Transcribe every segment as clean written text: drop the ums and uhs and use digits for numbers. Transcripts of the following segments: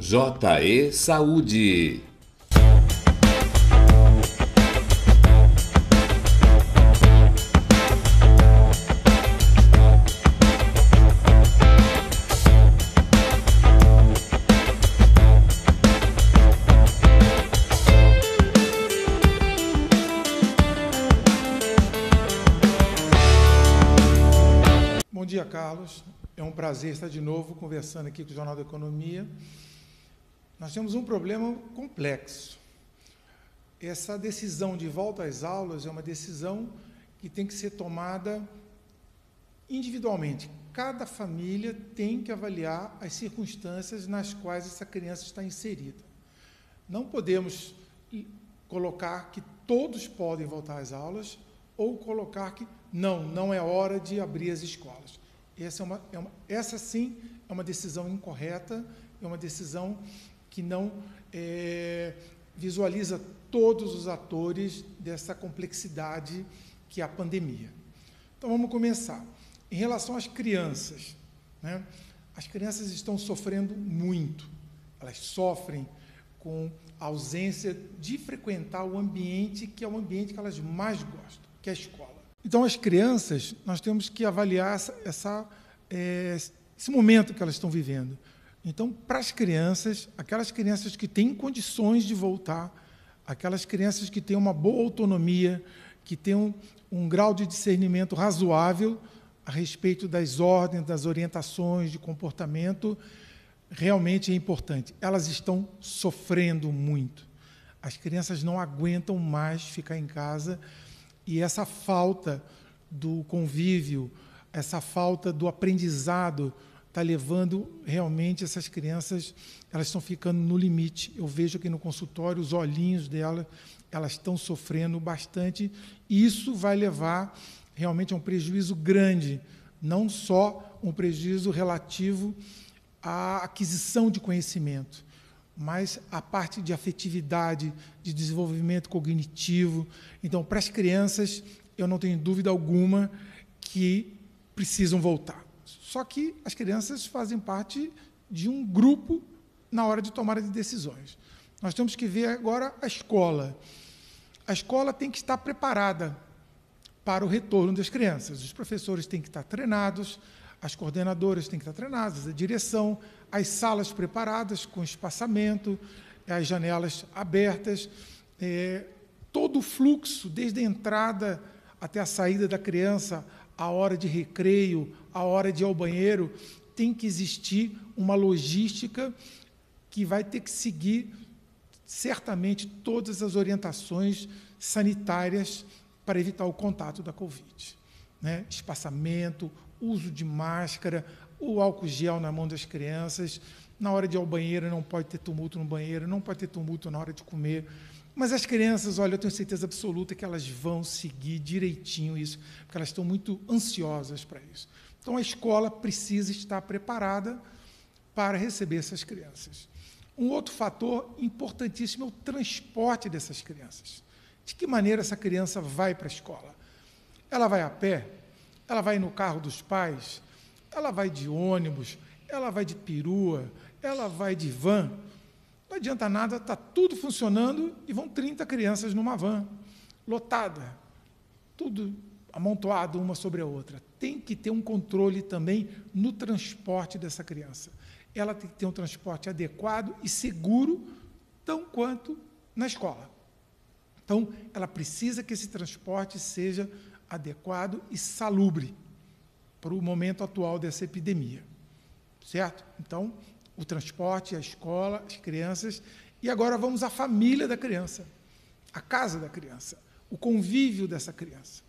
JE Saúde. Bom dia, Carlos. É um prazer estar de novo conversando aqui com o Jornal da Economia. Nós temos um problema complexo. Essa decisão de volta às aulas é uma decisão que tem que ser tomada individualmente. Cada família tem que avaliar as circunstâncias nas quais essa criança está inserida. Não podemos colocar que todos podem voltar às aulas ou colocar que não é hora de abrir as escolas. Essa sim é uma decisão incorreta, é uma decisão que não visualiza todos os atores dessa complexidade que é a pandemia. Então, vamos começar. Em relação às crianças, né? As crianças estão sofrendo muito. Elas sofrem com a ausência de frequentar o ambiente que é o ambiente que elas mais gostam, que é a escola. Então, as crianças, nós temos que avaliar esse momento que elas estão vivendo. Então, para as crianças, aquelas crianças que têm condições de voltar, aquelas crianças que têm uma boa autonomia, que têm um grau de discernimento razoável a respeito das ordens, das orientações de comportamento, realmente é importante. Elas estão sofrendo muito. As crianças não aguentam mais ficar em casa. E essa falta do convívio, essa falta do aprendizado, está levando realmente essas crianças, elas estão ficando no limite. Eu vejo aqui no consultório os olhinhos delas, elas estão sofrendo bastante, e isso vai levar realmente a um prejuízo grande, não só um prejuízo relativo à aquisição de conhecimento, mas a parte de afetividade, de desenvolvimento cognitivo. Então, para as crianças, eu não tenho dúvida alguma que precisam voltar. Só que as crianças fazem parte de um grupo na hora de tomar as decisões. Nós temos que ver agora a escola. A escola tem que estar preparada para o retorno das crianças. Os professores têm que estar treinados, as coordenadoras têm que estar treinadas, a direção, as salas preparadas com espaçamento, as janelas abertas, todo o fluxo, desde a entrada até a saída da criança, a hora de recreio, a hora de ir ao banheiro, tem que existir uma logística que vai ter que seguir certamente todas as orientações sanitárias para evitar o contato da Covid, né? Espaçamento, uso de máscara, o álcool gel na mão das crianças. Na hora de ir ao banheiro, não pode ter tumulto no banheiro, não pode ter tumulto na hora de comer. Mas as crianças, olha, eu tenho certeza absoluta que elas vão seguir direitinho isso, porque elas estão muito ansiosas para isso. Então, a escola precisa estar preparada para receber essas crianças. Um outro fator importantíssimo é o transporte dessas crianças. De que maneira essa criança vai para a escola? Ela vai a pé? Ela vai no carro dos pais? Ela vai de ônibus? Ela vai de perua? Ela vai de van? Não adianta nada, está tudo funcionando e vão 30 crianças numa van, lotada, tudo amontoado uma sobre a outra. Tem que ter um controle também no transporte dessa criança. Ela tem que ter um transporte adequado e seguro, tão quanto na escola. Então, ela precisa que esse transporte seja adequado e salubre para o momento atual dessa epidemia. Certo? Então, o transporte, a escola, as crianças. E agora vamos à família da criança, a casa da criança, o convívio dessa criança.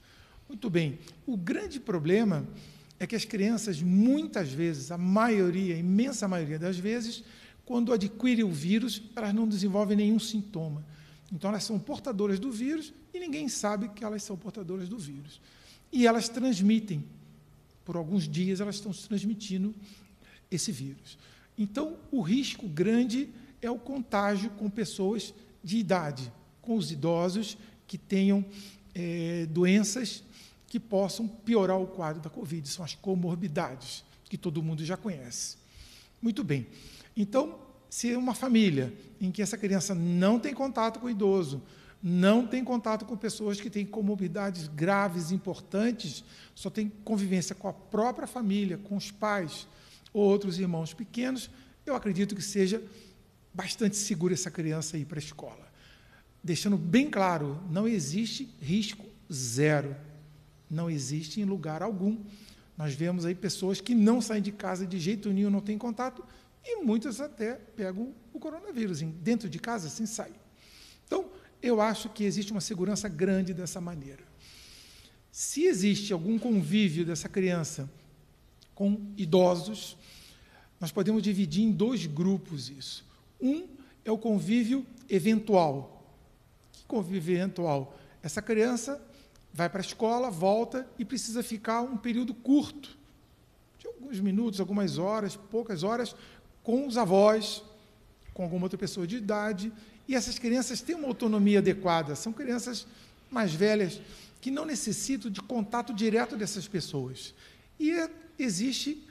Muito bem. O grande problema é que as crianças, muitas vezes, a maioria, a imensa maioria das vezes, quando adquirem o vírus, elas não desenvolvem nenhum sintoma. Então, elas são portadoras do vírus e ninguém sabe que elas são portadoras do vírus. E elas transmitem. Por alguns dias, elas estão transmitindo esse vírus. Então, o risco grande é o contágio com pessoas de idade, com os idosos que tenham doenças que possam piorar o quadro da Covid. São as comorbidades, que todo mundo já conhece. Muito bem. Então, Se é uma família em que essa criança não tem contato com o idoso, não tem contato com pessoas que têm comorbidades graves, importantes, só tem convivência com a própria família, com os pais ou outros irmãos pequenos, eu acredito que seja bastante seguro essa criança ir para a escola. Deixando bem claro, não existe risco zero. Não existe em lugar algum. Nós vemos aí pessoas que não saem de casa de jeito nenhum, não têm contato, e muitas até pegam o coronavírus dentro de casa, sem sair. Então, eu acho que existe uma segurança grande dessa maneira. Se existe algum convívio dessa criança com idosos, nós podemos dividir em 2 grupos isso. Um é o convívio eventual. Que convívio eventual? Essa criança vai para a escola, volta e precisa ficar um período curto, de alguns minutos, algumas horas, poucas horas, com os avós, com alguma outra pessoa de idade, e essas crianças têm uma autonomia adequada, são crianças mais velhas, que não necessitam de contato direto dessas pessoas. E existe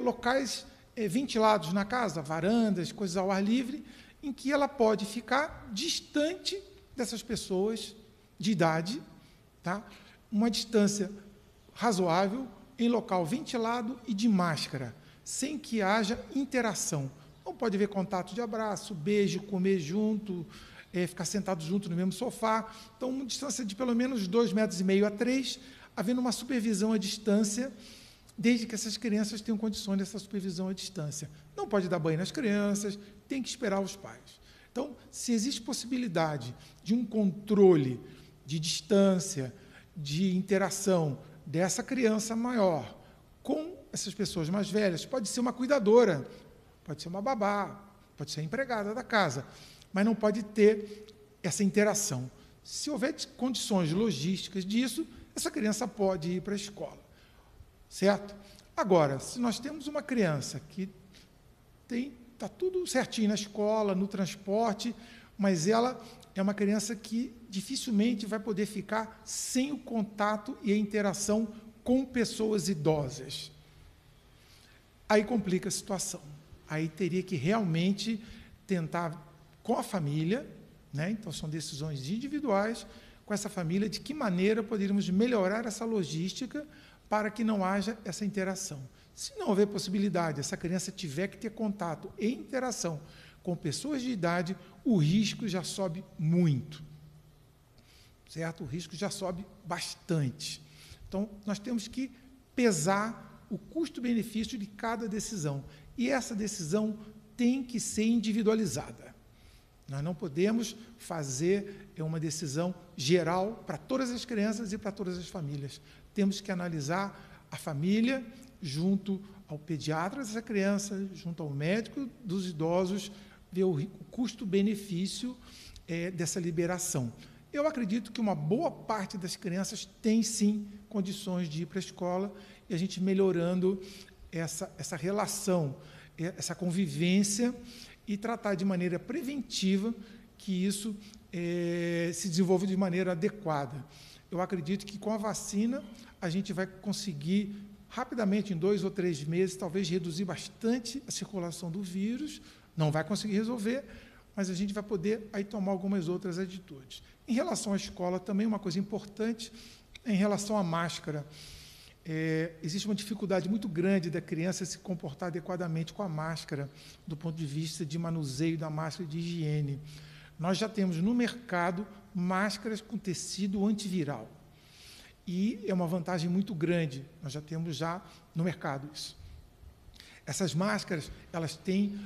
locais ventilados na casa, varandas, coisas ao ar livre, em que ela pode ficar distante dessas pessoas de idade, tá? Uma distância razoável, em local ventilado e de máscara, sem que haja interação. Não pode haver contato de abraço, beijo, comer junto, ficar sentado junto no mesmo sofá. Então, uma distância de pelo menos 2,5 metros a 3, havendo uma supervisão à distância, desde que essas crianças tenham condições dessa supervisão à distância. Não pode dar banho nas crianças, tem que esperar os pais. Então, se existe possibilidade de um controle de distância, de interação dessa criança maior com essas pessoas mais velhas, pode ser uma cuidadora, pode ser uma babá, pode ser a empregada da casa, mas não pode ter essa interação. Se houver condições logísticas disso, essa criança pode ir para a escola, certo? Agora, se nós temos uma criança que está tudo certinho na escola, no transporte, mas ela é uma criança que dificilmente vai poder ficar sem o contato e a interação com pessoas idosas. Aí complica a situação. Aí teria que realmente tentar, com a família, né? Então são decisões individuais, com essa família, de que maneira poderíamos melhorar essa logística para que não haja essa interação. Se não houver possibilidade, essa criança tiver que ter contato e interação com pessoas de idade, o risco já sobe muito, certo? O risco já sobe bastante. Então, nós temos que pesar o custo-benefício de cada decisão. E essa decisão tem que ser individualizada. Nós não podemos fazer uma decisão geral para todas as crianças e para todas as famílias. Temos que analisar a família junto ao pediatra dessa criança, junto ao médico dos idosos, ver o custo-benefício dessa liberação. Eu acredito que uma boa parte das crianças tem, sim, condições de ir para a escola, e a gente melhorando essa relação, essa convivência, e tratar de maneira preventiva que isso se desenvolva de maneira adequada. Eu acredito que com a vacina a gente vai conseguir rapidamente, em 2 ou 3 meses, talvez reduzir bastante a circulação do vírus. Não vai conseguir resolver, mas a gente vai poder aí tomar algumas outras atitudes. Em relação à escola, também uma coisa importante, em relação à máscara. Existe uma dificuldade muito grande da criança se comportar adequadamente com a máscara, do ponto de vista de manuseio da máscara e de higiene. Nós já temos no mercado máscaras com tecido antiviral. E é uma vantagem muito grande, nós já temos já no mercado isso. Essas máscaras, elas têm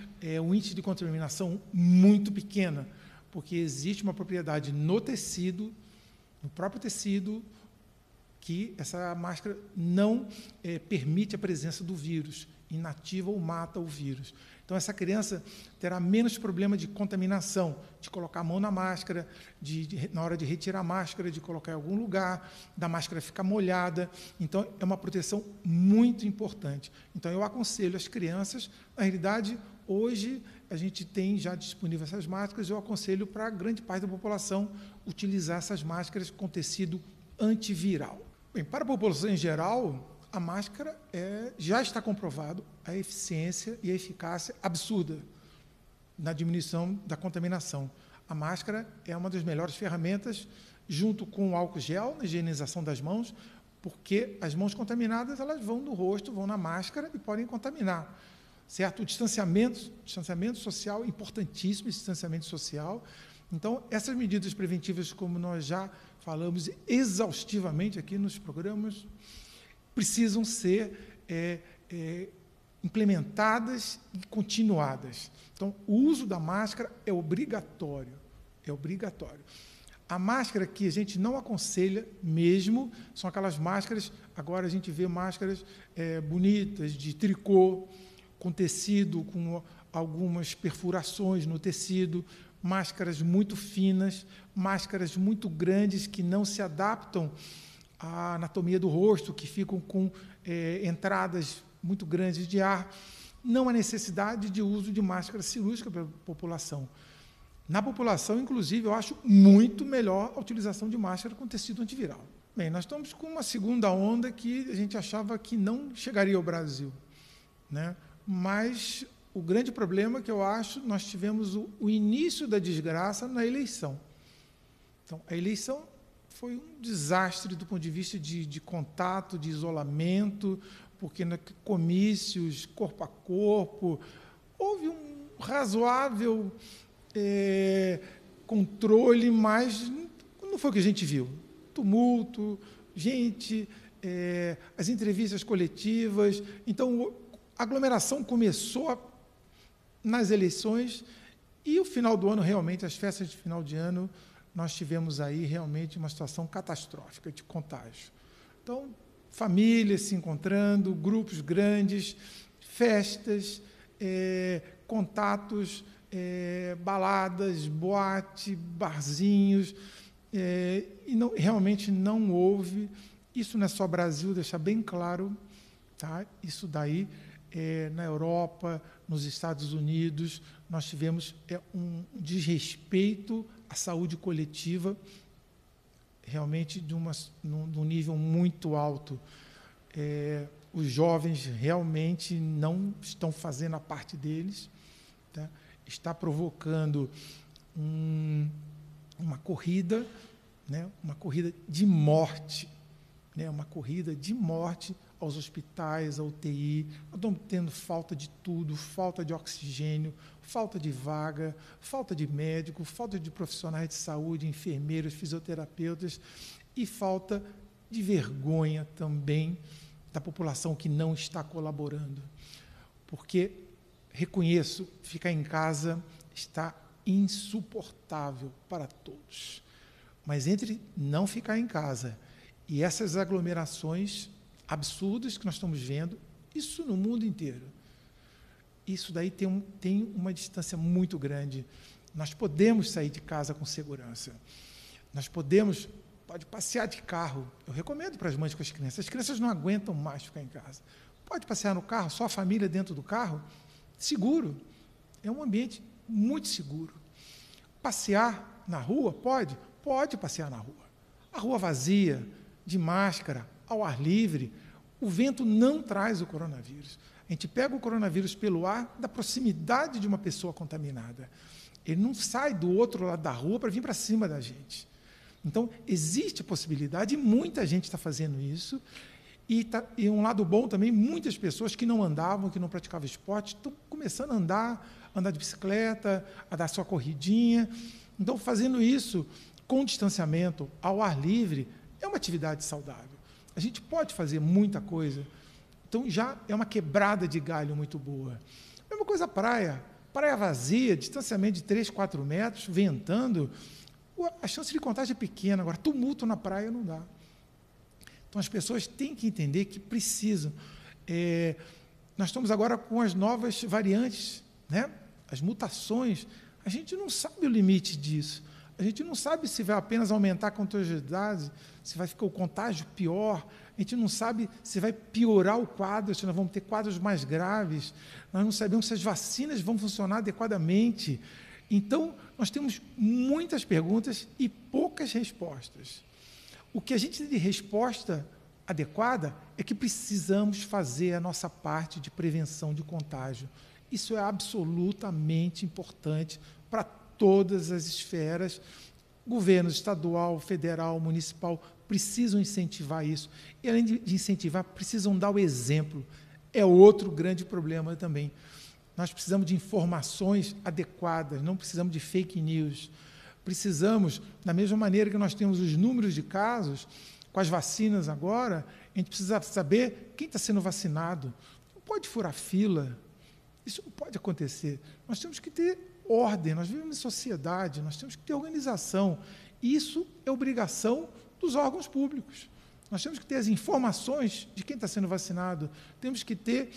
um índice de contaminação muito pequena, porque existe uma propriedade no tecido, no próprio tecido, que essa máscara não permite a presença do vírus, inativa ou mata o vírus. Então, essa criança terá menos problema de contaminação, de colocar a mão na máscara, na hora de retirar a máscara, de colocar em algum lugar, da máscara ficar molhada. Então, é uma proteção muito importante. Então, eu aconselho as crianças, na realidade, hoje a gente tem já disponível essas máscaras, eu aconselho para a grande parte da população utilizar essas máscaras com tecido antiviral. Bem, para a população em geral, a máscara já está comprovado a eficiência e a eficácia absurda na diminuição da contaminação. A máscara é uma das melhores ferramentas, junto com o álcool gel, na higienização das mãos, porque as mãos contaminadas, elas vão no rosto, vão na máscara e podem contaminar. Certo? O distanciamento social, importantíssimo esse distanciamento social. Então, essas medidas preventivas, como nós já falamos exaustivamente aqui nos programas, precisam ser implementadas e continuadas. Então, o uso da máscara é obrigatório, é obrigatório. A máscara que a gente não aconselha mesmo são aquelas máscaras, agora a gente vê máscaras bonitas, de tricô, com tecido, com algumas perfurações no tecido, máscaras muito finas, máscaras muito grandes que não se adaptam à anatomia do rosto, que ficam com entradas muito grandes de ar. Não há necessidade de uso de máscara cirúrgica para a população. Na população, inclusive, eu acho muito melhor a utilização de máscara com tecido antiviral. Bem, nós estamos com uma segunda onda que a gente achava que não chegaria ao Brasil, né? Mas o grande problema que eu acho, nós tivemos o início da desgraça na eleição. Então, a eleição foi um desastre do ponto de vista de contato, de isolamento, porque comícios, corpo a corpo, houve um razoável controle, mas não foi o que a gente viu. Tumulto, gente, as entrevistas coletivas. Então, a aglomeração começou nas eleições e o final do ano, realmente, as festas de final de ano, nós tivemos aí realmente uma situação catastrófica de contágio. Então, famílias se encontrando, grupos grandes, festas, contatos, baladas, boate, barzinhos, e realmente não houve. Isso não é só Brasil, deixar bem claro, tá? Isso daí, na Europa, nos Estados Unidos, nós tivemos um desrespeito à saúde coletiva, realmente de um nível muito alto. Os jovens realmente não estão fazendo a parte deles, tá? Está provocando uma corrida, né? Uma corrida de morte, né? Uma corrida de morte aos hospitais, à UTI. Nós estamos tendo falta de tudo, falta de oxigênio, falta de vaga, falta de médico, falta de profissionais de saúde, enfermeiros, fisioterapeutas, e falta de vergonha também da população que não está colaborando. Porque, reconheço, ficar em casa está insuportável para todos. Mas entre não ficar em casa e essas aglomerações absurdas que nós estamos vendo, isso no mundo inteiro, isso daí tem uma distância muito grande. Nós podemos sair de casa com segurança. Nós pode passear de carro. Eu recomendo para as mães com as crianças. As crianças não aguentam mais ficar em casa. Pode passear no carro, só a família dentro do carro, seguro. É um ambiente muito seguro. Passear na rua, pode passear na rua. A rua vazia, de máscara, ao ar livre, o vento não traz o coronavírus. A gente pega o coronavírus pelo ar da proximidade de uma pessoa contaminada. Ele não sai do outro lado da rua para vir para cima da gente. Então, existe a possibilidade, e muita gente está fazendo isso, e um lado bom também, muitas pessoas que não andavam, que não praticavam esporte, estão começando a andar de bicicleta, a dar sua corridinha. Então, fazendo isso com distanciamento, ao ar livre, é uma atividade saudável. A gente pode fazer muita coisa. Então, já é uma quebrada de galho muito boa. Mesma coisa praia. Praia vazia, distanciamento de 3, 4 metros, ventando, a chance de contágio é pequena. Agora, tumulto na praia não dá. Então, as pessoas têm que entender que precisam. Nós estamos agora com as novas variantes, né? As mutações. A gente não sabe o limite disso. A gente não sabe se vai apenas aumentar a contagiosidade, se vai ficar o contágio pior. A gente não sabe se vai piorar o quadro, se nós vamos ter quadros mais graves. Nós não sabemos se as vacinas vão funcionar adequadamente. Então, nós temos muitas perguntas e poucas respostas. O que a gente tem de resposta adequada, é que precisamos fazer a nossa parte de prevenção de contágio. Isso é absolutamente importante para todas as esferas. Governo estadual, federal, municipal precisam incentivar isso. E, além de incentivar, precisam dar o exemplo. É outro grande problema também. Nós precisamos de informações adequadas, não precisamos de fake news. Precisamos, da mesma maneira que nós temos os números de casos, com as vacinas agora, a gente precisa saber quem está sendo vacinado. Não pode furar fila. Isso não pode acontecer. Nós temos que ter ordem, nós vivemos em sociedade, nós temos que ter organização. Isso é obrigação dos órgãos públicos. Nós temos que ter as informações de quem está sendo vacinado, temos que ter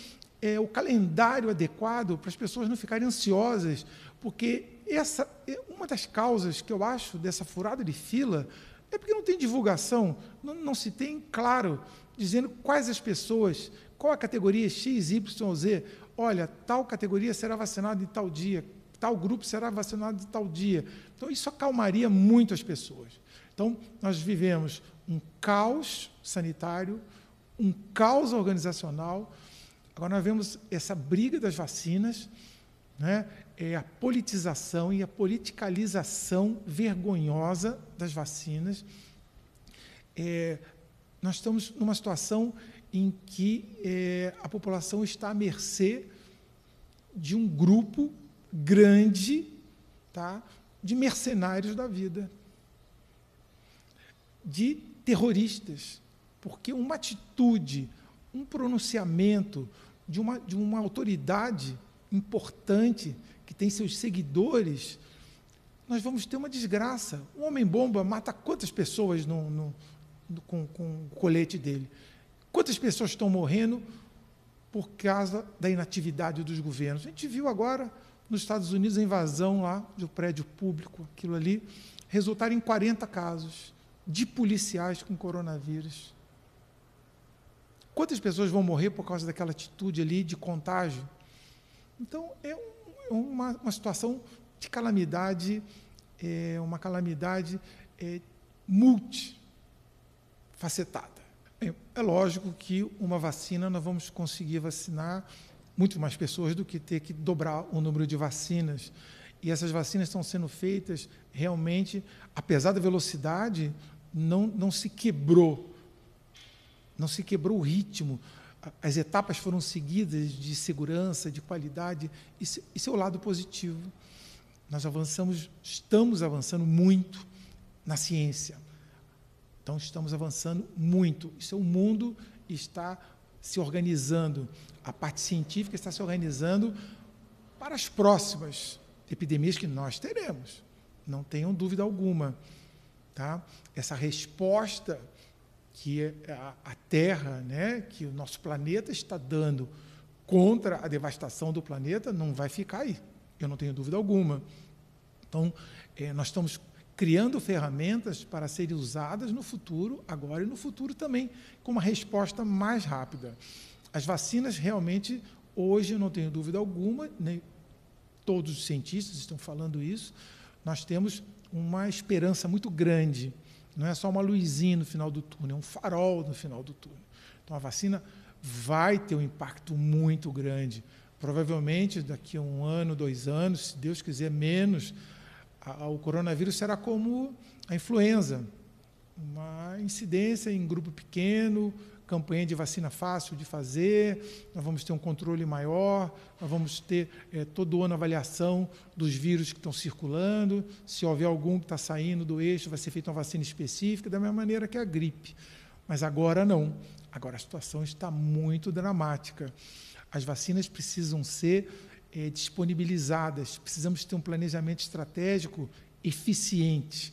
o calendário adequado para as pessoas não ficarem ansiosas, porque essa é uma das causas que eu acho dessa furada de fila, é porque não tem divulgação, não se tem claro, dizendo quais as pessoas, qual a categoria X, Y, Z. Olha, tal categoria será vacinada em tal dia, tal grupo será vacinado em tal dia. Então, isso acalmaria muito as pessoas. Então, nós vivemos um caos sanitário, um caos organizacional. Agora, nós vemos essa briga das vacinas, né? A politização e a politicalização vergonhosa das vacinas. Nós estamos numa situação em que a população está à mercê de um grupo grande, tá, de mercenários da vida, de terroristas, porque uma atitude, um pronunciamento de uma autoridade importante, que tem seus seguidores, nós vamos ter uma desgraça. Um homem-bomba mata quantas pessoas com o colete dele? Quantas pessoas estão morrendo por causa da inatividade dos governos? A gente viu agora, nos Estados Unidos, a invasão lá do prédio público, aquilo ali, resultar em 40 casos de policiais com coronavírus. Quantas pessoas vão morrer por causa daquela atitude ali de contágio? Então, é uma situação de calamidade, uma calamidade multifacetada. É lógico que uma vacina, nós vamos conseguir vacinar muito mais pessoas do que ter que dobrar o número de vacinas. E essas vacinas estão sendo feitas realmente, apesar da velocidade, não se quebrou. Não se quebrou o ritmo. As etapas foram seguidas de segurança, de qualidade. Isso é o lado positivo. Nós estamos avançando muito na ciência. Então, estamos avançando muito. Isso é o mundo está se organizando. A parte científica está se organizando para as próximas epidemias que nós teremos. Não tenham dúvida alguma. Tá? Essa resposta que a Terra, né, que o nosso planeta está dando contra a devastação do planeta, não vai ficar aí. Eu não tenho dúvida alguma. Então, nós estamos criando ferramentas para serem usadas no futuro, agora e no futuro também, com uma resposta mais rápida. As vacinas, realmente, hoje, eu não tenho dúvida alguma, nem todos os cientistas estão falando isso, nós temos uma esperança muito grande. Não é só uma luzinha no final do túnel, é um farol no final do túnel. Então, a vacina vai ter um impacto muito grande. Provavelmente, daqui a 1 ano, 2 anos, se Deus quiser menos, o coronavírus será como a influenza, uma incidência em grupo pequeno, campanha de vacina fácil de fazer, nós vamos ter um controle maior, nós vamos ter todo ano avaliação dos vírus que estão circulando, se houver algum que está saindo do eixo, vai ser feita uma vacina específica, da mesma maneira que a gripe. Mas agora não. Agora a situação está muito dramática. As vacinas precisam ser disponibilizadas, precisamos ter um planejamento estratégico eficiente.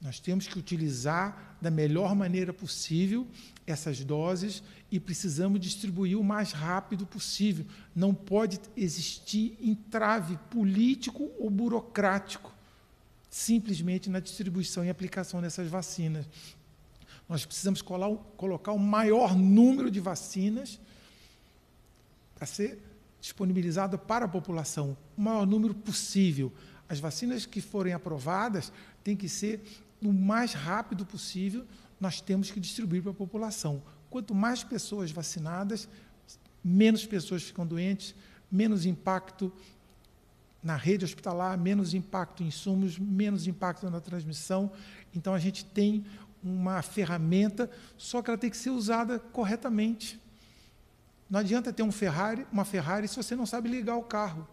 Nós temos que utilizar da melhor maneira possível essas doses e precisamos distribuir o mais rápido possível. Não pode existir entrave político ou burocrático simplesmente na distribuição e aplicação dessas vacinas. Nós precisamos colocar o maior número de vacinas para ser disponibilizado para a população, o maior número possível. As vacinas que forem aprovadas têm que ser o mais rápido possível, nós temos que distribuir para a população. quanto mais pessoas vacinadas, menos pessoas ficam doentes, menos impacto na rede hospitalar, menos impacto em insumos, menos impacto na transmissão. Então, a gente tem uma ferramenta, só que ela tem que ser usada corretamente. Não adianta ter uma Ferrari se você não sabe ligar o carro.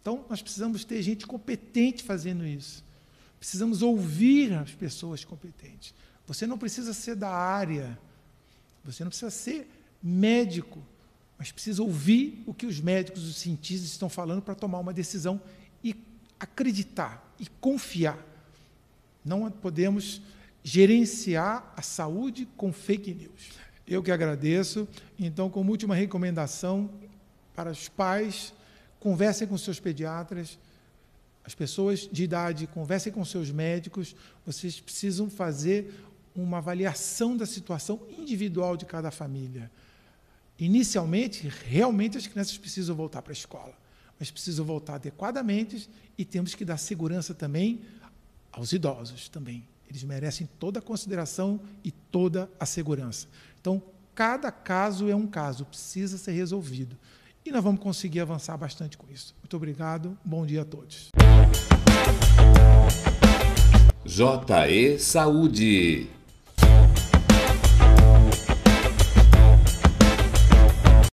Então, nós precisamos ter gente competente fazendo isso. Precisamos ouvir as pessoas competentes. Você não precisa ser da área, você não precisa ser médico, mas precisa ouvir o que os médicos, os cientistas estão falando para tomar uma decisão e acreditar e confiar. Não podemos gerenciar a saúde com fake news. Eu que agradeço. Então, como última recomendação para os pais, conversem com seus pediatras, as pessoas de idade, conversem com seus médicos. Vocês precisam fazer uma avaliação da situação individual de cada família. Inicialmente, realmente as crianças precisam voltar para a escola, mas precisam voltar adequadamente e temos que dar segurança também aos idosos também. Eles merecem toda a consideração e toda a segurança. Então, cada caso é um caso, precisa ser resolvido. E nós vamos conseguir avançar bastante com isso. Muito obrigado, bom dia a todos. JE Saúde.